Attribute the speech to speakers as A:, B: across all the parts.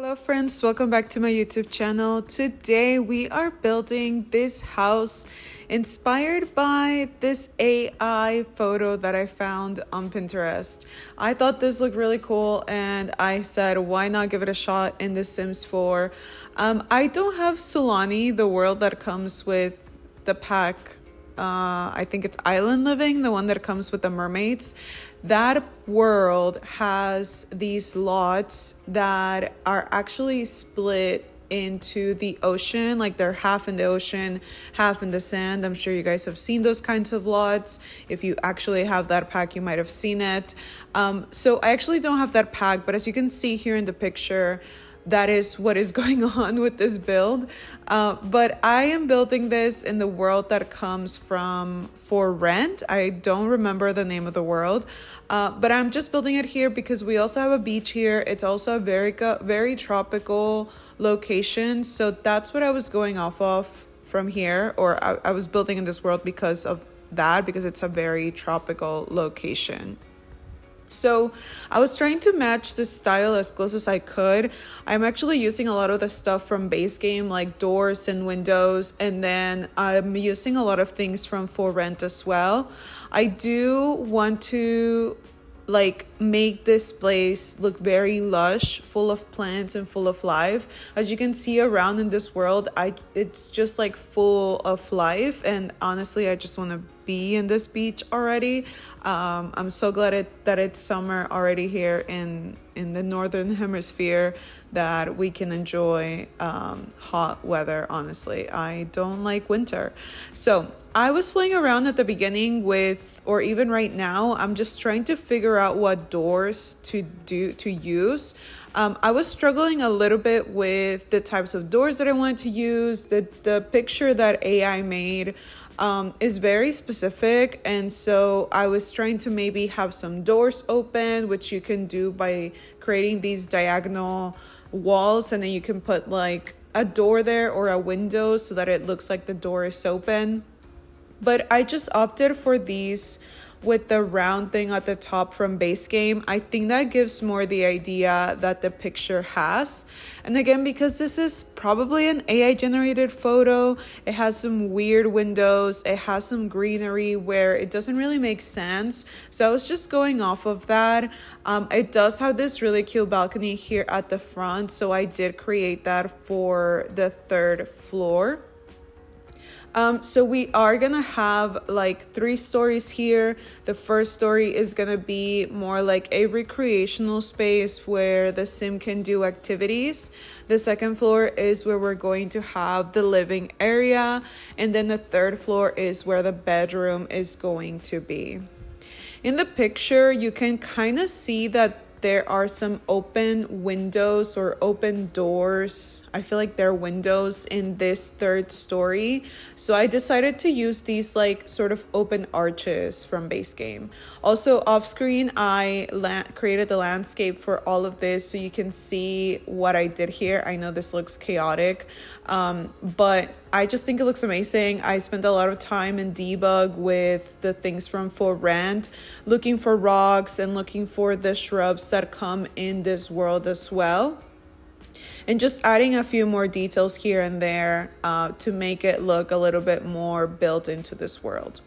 A: Hello friends, welcome back to my YouTube channel. Today we are building this house inspired by this AI photo that I found on Pinterest. I thought this looked really cool and I said why not give it a shot in The Sims 4. I don't have Sulani, the world that comes with the pack. I think it's Island Living, the one that comes with the mermaids. That world has these lots that are actually split into the ocean, like they're half in the ocean, half in the sand. I'm sure you guys have seen those kinds of lots. If you actually have that pack, you might have seen it. So I actually don't have that pack, but as you can see here in the picture, that is what is going on with this build. But I am building this in the world that comes from For Rent. I don't remember the name of the world, but I'm just building it here because we also have a beach here. It's also a very tropical location. So that's what I was going off of from here, or I was building in this world because of that, because it's a very tropical location. So I was trying to match the style as close as I could. I'm actually using a lot of the stuff from base game, like doors and windows, and then I'm using a lot of things from For Rent as well. I do want to make this place look very lush, full of plants and full of life. As you can see around in this world, it's just like full of life, and honestly I just want to be in this beach already. I'm so glad that it's summer already here in the northern hemisphere, that we can enjoy hot weather. Honestly, I don't like winter. So I was playing around at the beginning with, or even right now, I'm just trying to figure out what doors to use. I was struggling a little bit with the types of doors that I wanted to use. The picture that AI made is very specific, and so I was trying to maybe have some doors open, which you can do by creating these diagonal walls, and then you can put like a door there or a window so that it looks like the door is open. But I just opted for these with the round thing at the top from base game. I think that gives more the idea that the picture has. And again, because this is probably an AI generated photo, it has some weird windows, it has some greenery where it doesn't really make sense. So I was just going off of that. It does have this really cute balcony here at the front, so I did create that for the third floor. So we are gonna have like 3 stories here. The first story is gonna be more like a recreational space where the sim can do activities. The second floor is where we're going to have the living area, and then the third floor is where the bedroom is going to be. In the picture, you can kind of see that there are some open windows or open doors. I feel like there are windows in this third story. So I decided to use these like sort of open arches from base game. Also off screen, I created the landscape for all of this so you can see what I did here. I know this looks chaotic, but I just think it looks amazing. I spent a lot of time in debug with the things from For Rent, looking for rocks and looking for the shrubs that come in this world as well, and just adding a few more details here and there to make it look a little bit more built into this world.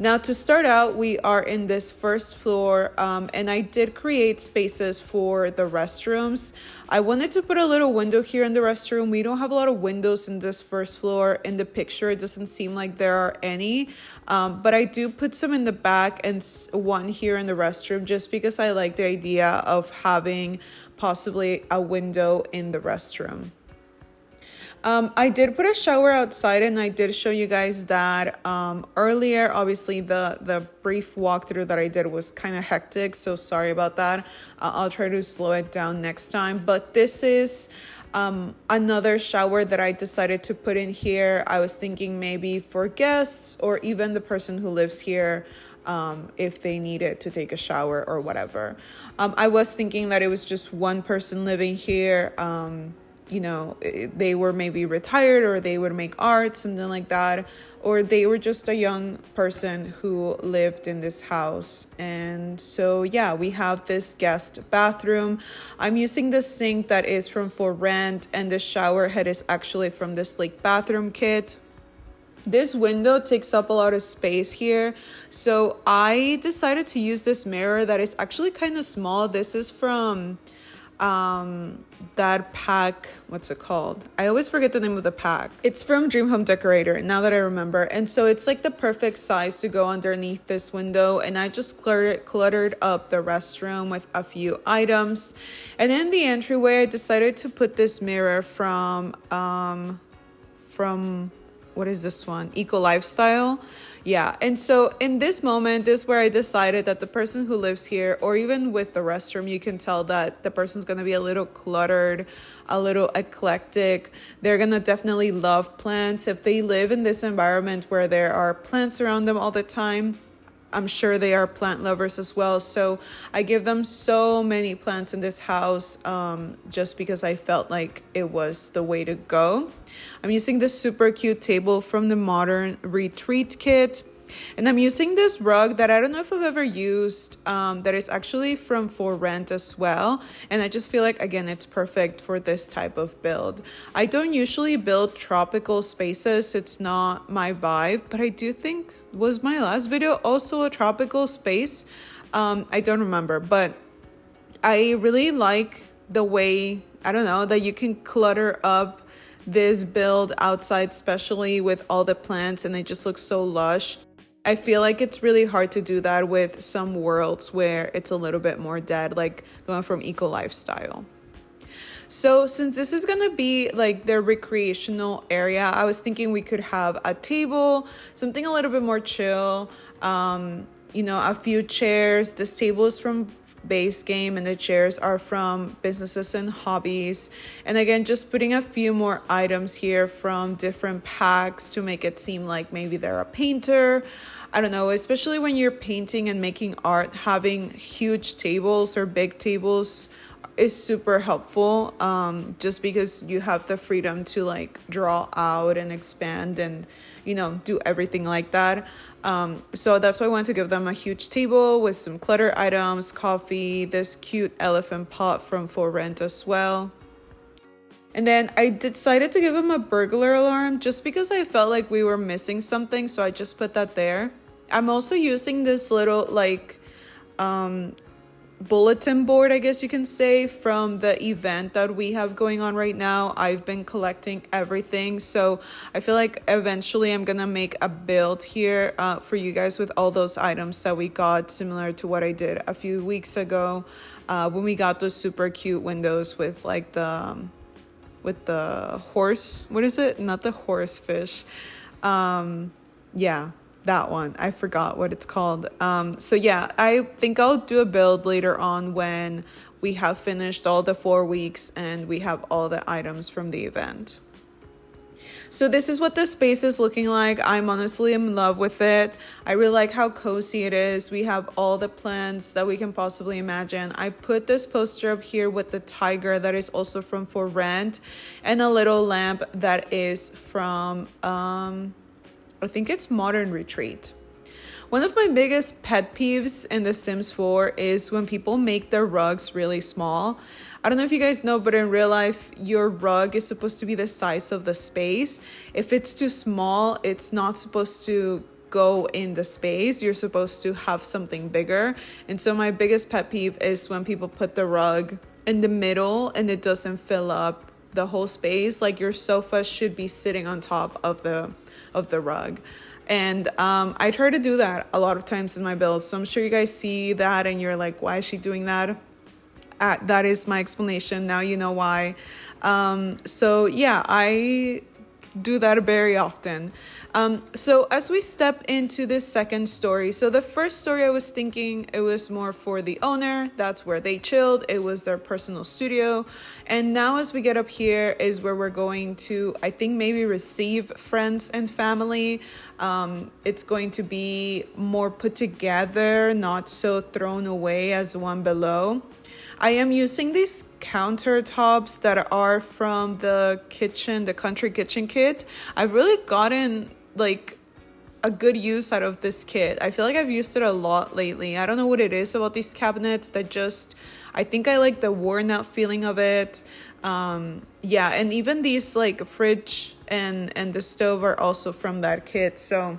A: Now to start out, we are in this first floor, and I did create spaces for the restrooms. I wanted to put a little window here in the restroom. We don't have a lot of windows in this first floor. In the picture, it doesn't seem like there are any, but I do put some in the back and one here in the restroom just because I like the idea of having possibly a window in the restroom. I did put a shower outside, and I did show you guys that earlier. Obviously, the brief walkthrough that I did was kind of hectic, so sorry about that. I'll try to slow it down next time. But this is another shower that I decided to put in here. I was thinking maybe for guests or even the person who lives here, if they needed to take a shower or whatever. I was thinking that it was just one person living here. they were maybe retired, or they would make art, something like that, or they were just a young person who lived in this house. And so yeah, we have this guest bathroom. I'm using the sink that is from For Rent, and the shower head is actually from the Sleek bathroom kit. This window takes up a lot of space here, so I decided to use this mirror that is actually kind of small. This is from that pack, what's it called? I always forget the name of the pack. It's from Dream Home Decorator, now that I remember. And so it's like the perfect size to go underneath this window, and I just cluttered up the restroom with a few items. And in the entryway, I decided to put this mirror from what is this one? Eco Lifestyle. Yeah, and so in this moment, this is where I decided that the person who lives here, or even with the restroom, you can tell that the person's going to be a little cluttered, a little eclectic. They're going to definitely love plants. If they live in this environment where there are plants around them all the time, I'm sure they are plant lovers as well. So I give them so many plants in this house, just because I felt like it was the way to go. I'm using this super cute table from the Modern Retreat kit. And I'm using this rug that I don't know if I've ever used, that is actually from For Rent as well. And I just feel like, again, it's perfect for this type of build. I don't usually build tropical spaces. It's not my vibe, but I do think, was my last video also a tropical space? I don't remember, but I really like the way, I don't know, that you can clutter up this build outside, especially with all the plants, and it just looks so lush. I feel like it's really hard to do that with some worlds where it's a little bit more dead, like the one from Eco Lifestyle. So since this is gonna be like the recreational area, I was thinking we could have a table, something a little bit more chill, a few chairs. This table is from Base Game, and the chairs are from Businesses and Hobbies. And again, just putting a few more items here from different packs to make it seem like maybe they're a painter. I don't know, especially when you're painting and making art, having huge tables or big tables is super helpful, just because you have the freedom to like draw out and expand and do everything like that. So that's why I wanted to give them a huge table with some clutter items, coffee, this cute elephant pot from For Rent as well. And then I decided to give them a burglar alarm just because I felt like we were missing something, so I just put that there. I'm also using this little bulletin board, I guess you can say, from the event that we have going on right now. I've been collecting everything, so I feel like eventually I'm gonna make a build here for you guys with all those items that we got, similar to what I did a few weeks ago when we got those super cute windows with like the horse, what is it, not the horse fish, yeah, that one, I forgot what it's called. So yeah, I think I'll do a build later on when we have finished all the 4 weeks and we have all the items from the event. So this is what the space is looking like. I'm honestly in love with it. I really like how cozy it is. We have all the plants that we can possibly imagine. I put this poster up here with the tiger that is also from For Rent, and a little lamp that is from I think it's Modern Retreat. One of my biggest pet peeves in The Sims 4 is when people make their rugs really small. I don't know if you guys know, but in real life, your rug is supposed to be the size of the space. If it's too small, it's not supposed to go in the space. You're supposed to have something bigger. And so my biggest pet peeve is when people put the rug in the middle and it doesn't fill up the whole space. Like your sofa should be sitting on top of the rug. And I try to do that a lot of times in my builds, so I'm sure you guys see that and you're like, why is she doing that? That is my explanation. Now you know why. So yeah, I do that very often. So as we step into this second story, so the first story I was thinking it was more for the owner. That's where they chilled. It was their personal studio. And now as we get up here is where we're going to, I think, maybe receive friends and family. It's going to be more put together, not so thrown away as the one below. I am using these countertops that are from the kitchen, the country kitchen kit. I've really gotten like a good use out of this kit. I feel like I've used it a lot lately. I don't know what it is about these cabinets that just, I think I like the worn out feeling of it. Yeah, and even these like fridge and the stove are also from that kit. So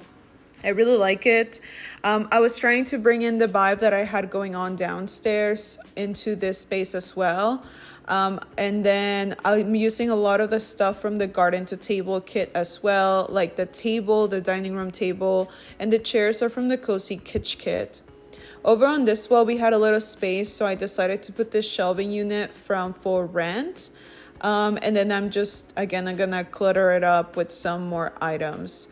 A: I really like it. I was trying to bring in the vibe that I had going on downstairs into this space as well. And then I'm using a lot of the stuff from the garden to table kit as well, like the table, the dining room table, and the chairs are from the Cozy Kitsch kit. Over on this wall, we had a little space, so I decided to put this shelving unit from For Rent. And then I'm gonna clutter it up with some more items.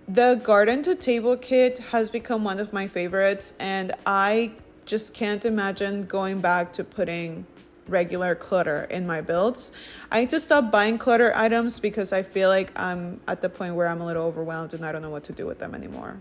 A: The garden to table kit has become one of my favorites, and I just can't imagine going back to putting regular clutter in my builds. I need to stop buying clutter items because I feel like I'm at the point where I'm a little overwhelmed and I don't know what to do with them anymore.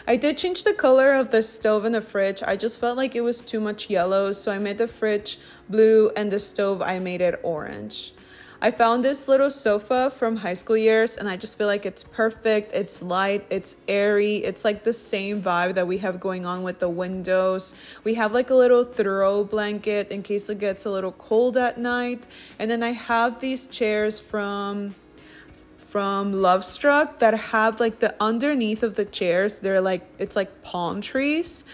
A: I did change the color of the stove and the fridge. I just felt like it was too much yellow, so I made the fridge blue and the stove I made it orange. I found this little sofa from high school years and I just feel like it's perfect. It's light, it's airy. It's like the same vibe that we have going on with the windows. We have like a little throw blanket in case it gets a little cold at night. And then I have these chairs from Lovestruck that have like the underneath of the chairs, they're like, it's like palm trees.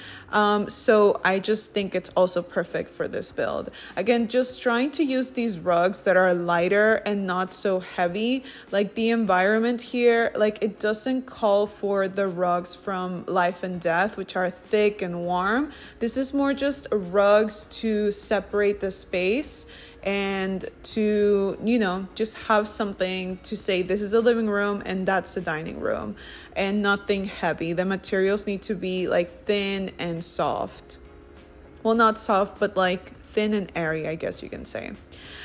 A: So I just think it's also perfect for this build. Again, just trying to use these rugs that are lighter and not so heavy. Like the environment here, like it doesn't call for the rugs from Life and Death, which are thick and warm. This is more just rugs to separate the space and to, just have something to say this is a living room and that's the dining room, and nothing heavy. The materials need to be like thin and soft. Well, not soft, but like thin and airy, I guess you can say.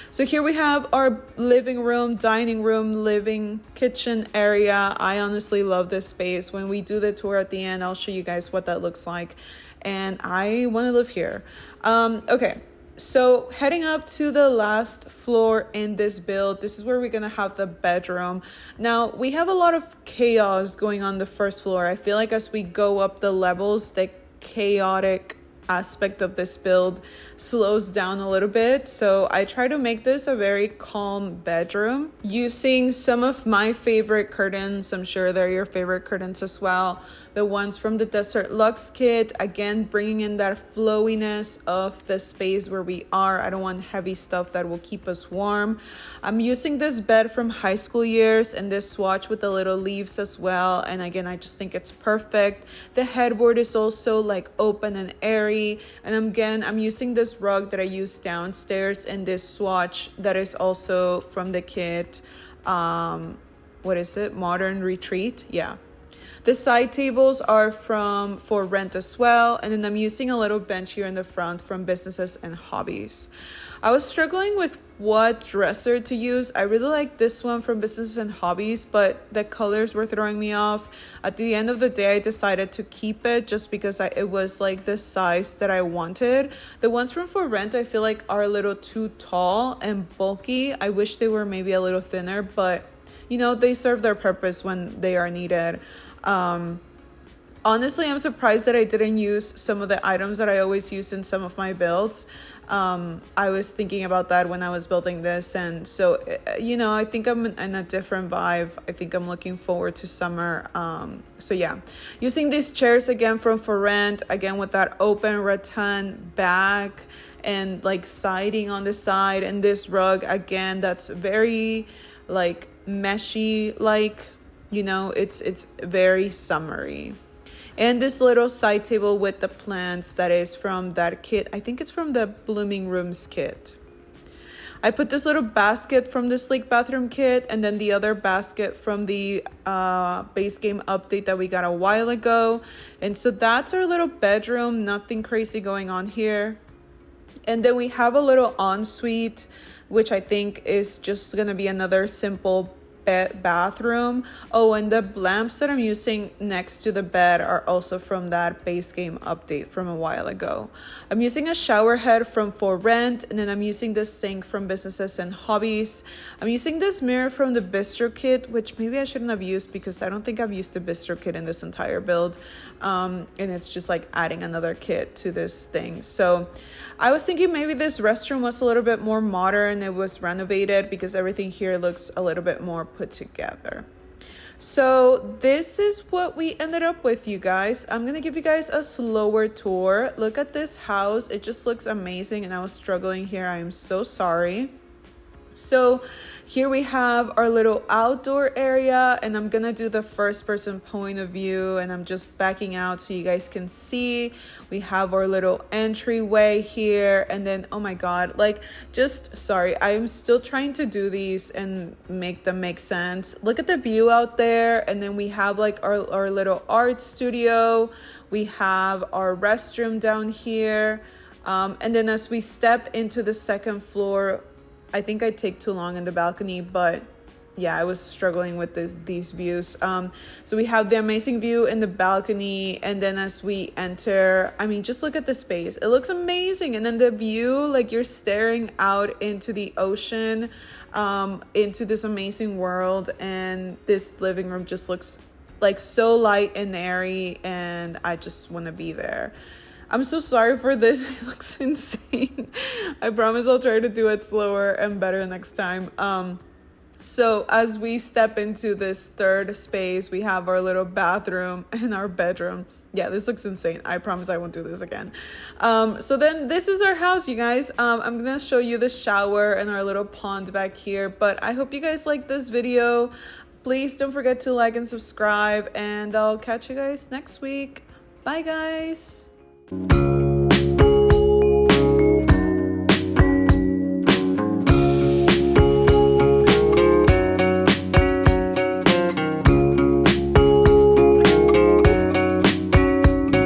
A: So here we have our living room, dining room, living kitchen area. I honestly love this space. When we do the tour at the end, I'll show you guys what that looks like. And I want to live here. Okay. So heading up to the last floor in this build, this is where we're going to have the bedroom. Now, we have a lot of chaos going on the first floor. I feel like as we go up the levels, the chaotic aspect of this build slows down a little bit. So I try to make this a very calm bedroom using some of my favorite curtains. I'm sure they're your favorite curtains as well. The ones from the Desert Luxe kit, again, bringing in that flowiness of the space where we are. I don't want heavy stuff that will keep us warm. I'm using this bed from high school years and this swatch with the little leaves as well. And again, I just think it's perfect. The headboard is also like open and airy. And again, I'm using this rug that I used downstairs and this swatch that is also from the kit. What is it? Modern Retreat. Yeah. The side tables are from For Rent as well. And then I'm using a little bench here in the front from Businesses and Hobbies. I was struggling with what dresser to use. I really like this one from Businesses and Hobbies, but the colors were throwing me off. At the end of the day, I decided to keep it just because it was like the size that I wanted. The ones from For Rent, I feel like are a little too tall and bulky. I wish they were maybe a little thinner, but they serve their purpose when they are needed. Honestly, I'm surprised that I didn't use some of the items that I always use in some of my builds. I was thinking about that when I was building this, and so I think I'm in a different vibe. I think I'm looking forward to summer. So yeah, using these chairs again from For Rent, again with that open rattan back and like siding on the side, and this rug again that's very like meshy, like it's very summery. And this little side table with the plants that is from that kit. I think it's from the Blooming Rooms kit. I put this little basket from the Sleek Bathroom kit and then the other basket from the base game update that we got a while ago. And so that's our little bedroom. Nothing crazy going on here. And then we have a little ensuite, which I think is just going to be another simple bathroom. Oh, and the lamps that I'm using next to the bed are also from that base game update from a while ago. I'm using a shower head from For Rent, and then I'm using this sink from Businesses and Hobbies. I'm using this mirror from the Bistro Kit, which maybe I shouldn't have used because I don't think I've used the Bistro Kit in this entire build. And it's just like adding another kit to this thing. So I was thinking maybe this restroom was a little bit more modern. It was renovated because everything here looks a little bit more put together. So this is what we ended up with, you guys. I'm gonna give you guys a slower tour. Look at this house. It just looks amazing, and I was struggling here. I am so sorry. So here we have our little outdoor area, and I'm gonna do the first person point of view, and I'm just backing out so you guys can see. We have our little entryway here, and then oh my god, like, just sorry, I'm still trying to do these and make them make sense. Look at the view out there, and then we have like our little art studio. We have our restroom down here, and then as we step into the second floor, I think I take too long in the balcony, but yeah, I was struggling with these views. So we have the amazing view in the balcony, and then as we enter, I mean, just look at the space. It looks amazing. And then the view, like you're staring out into the ocean, into this amazing world, and this living room just looks like so light and airy, and I just want to be there. I'm so sorry for this. It looks insane. I promise I'll try to do it slower and better next time. So as we step into this third space, we have our little bathroom and our bedroom. Yeah, this looks insane. I promise I won't do this again. So then this is our house, you guys. I'm gonna show you the shower and our little pond back here. But I hope you guys like this video. Please don't forget to like and subscribe, and I'll catch you guys next week. Bye, guys.